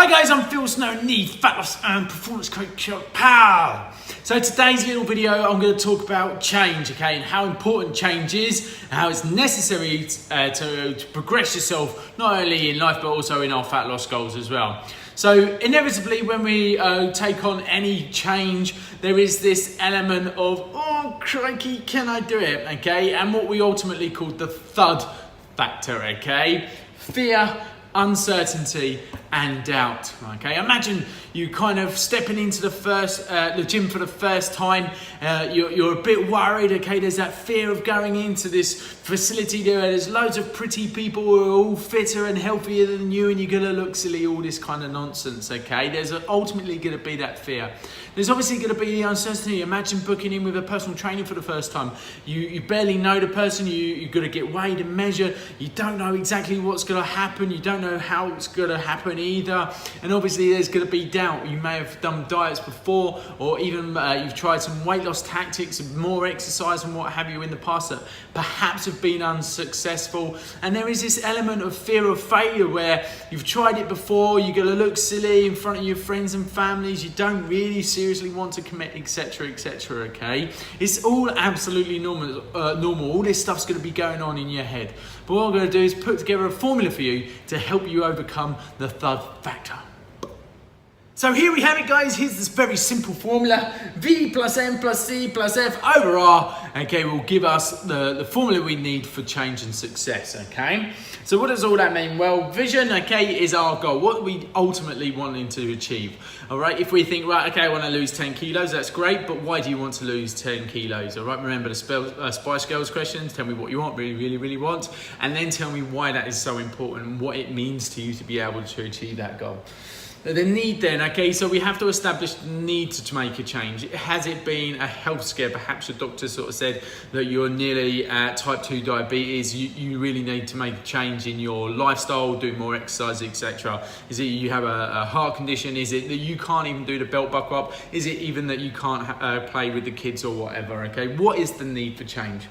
Hi guys, I'm Phil Snow, the Fat Loss and Performance Coach Power. So today's little video, I'm going to talk about change, okay, and how important change is, and how it's necessary to progress yourself, not only in life, but also in our fat loss goals as well. So inevitably, when we take on any change, there is this element of, oh crikey, can I do it, okay, and what we ultimately call the FUD factor, okay, fear, uncertainty and doubt. Okay, imagine you kind of stepping into the gym for the first time. You're a bit worried. Okay, there's that fear of going into this facility there. There's loads of pretty people who are all fitter and healthier than you, and you're gonna look silly. All this kind of nonsense. Okay, there's ultimately going to be that fear. There's obviously going to be the uncertainty. Imagine booking in with a personal trainer for the first time. You barely know the person. You've got to get weighed and measured. You don't know exactly what's going to happen. You don't know how it's going to happen either. And obviously there's going to be doubt. You may have done diets before, or even you've tried some weight loss tactics, more exercise and what have you in the past that perhaps have been unsuccessful. And there is this element of fear of failure where you've tried it before. You're going to look silly in front of your friends and families. You don't really seriously want to commit, etc., etc. Okay, it's all absolutely normal. All this stuff's going to be going on in your head. But what I'm going to do is put together a formula for you to help you overcome the FUD factor. So here we have it, guys. Here's this very simple formula. V plus M plus C plus F over R, okay, will give us the formula we need for change and success, okay? So what does all that mean? Well, vision, okay, is our goal. What we ultimately wanting to achieve, all right? If we think, right, okay, I want to lose 10 kilos, that's great, but why do you want to lose 10 kilos, all right? Remember the Spice Girls questions. Tell me what you want, really want, and then tell me why that is so important and what it means to you to be able to achieve that goal. The need then, okay, so we have to establish the need to make a change. Has it been a health scare? Perhaps your doctor sort of said that you're nearly at type 2 diabetes. You really need to make a change in your lifestyle, do more exercise, etc. Is it you have a heart condition? Is it that you can't even do the belt buckle up? Is it even that you can't play with the kids or whatever, okay? What is the need for change?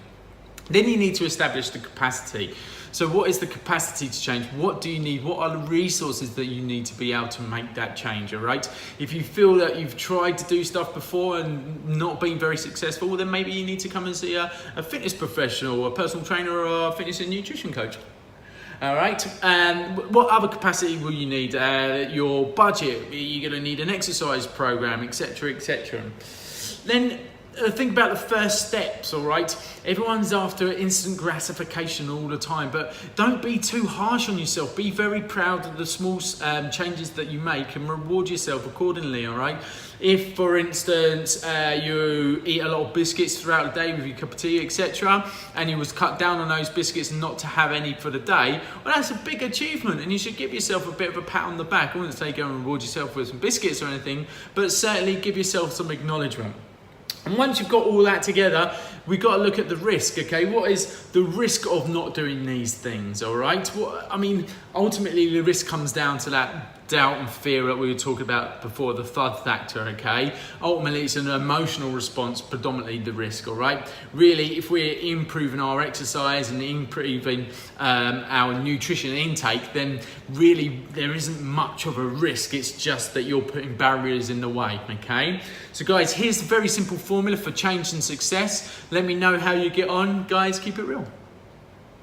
Then you need to establish the capacity. So what is the capacity to change? What do you need? What are the resources that you need to be able to make that change, all right? If you feel that you've tried to do stuff before and not been very successful, well, then maybe you need to come and see a fitness professional, a personal trainer, or a fitness and nutrition coach. All right, and what other capacity will you need? Your budget, you're gonna need an exercise program, etc., etc. Then think about the first steps, all right? Everyone's after instant gratification all the time, but don't be too harsh on yourself. Be very proud of the small changes that you make and reward yourself accordingly, all right? If, for instance, you eat a lot of biscuits throughout the day with your cup of tea, etc., and you was cut down on those biscuits and not to have any for the day, well, that's a big achievement, and you should give yourself a bit of a pat on the back. I wouldn't say go and reward yourself with some biscuits or anything, but certainly give yourself some acknowledgement. And once you've got all that together, we've got to look at the risk, okay? What is the risk of not doing these things, all right? Ultimately, the risk comes down to that doubt and fear that we were talking about before, the FUD factor, okay? Ultimately, it's an emotional response, predominantly the risk, all right? Really, if we're improving our exercise and improving our nutrition intake, then really there isn't much of a risk. It's just that you're putting barriers in the way, okay? So guys, here's the very simple formula for change and success. Let me know how you get on. Guys, keep it real.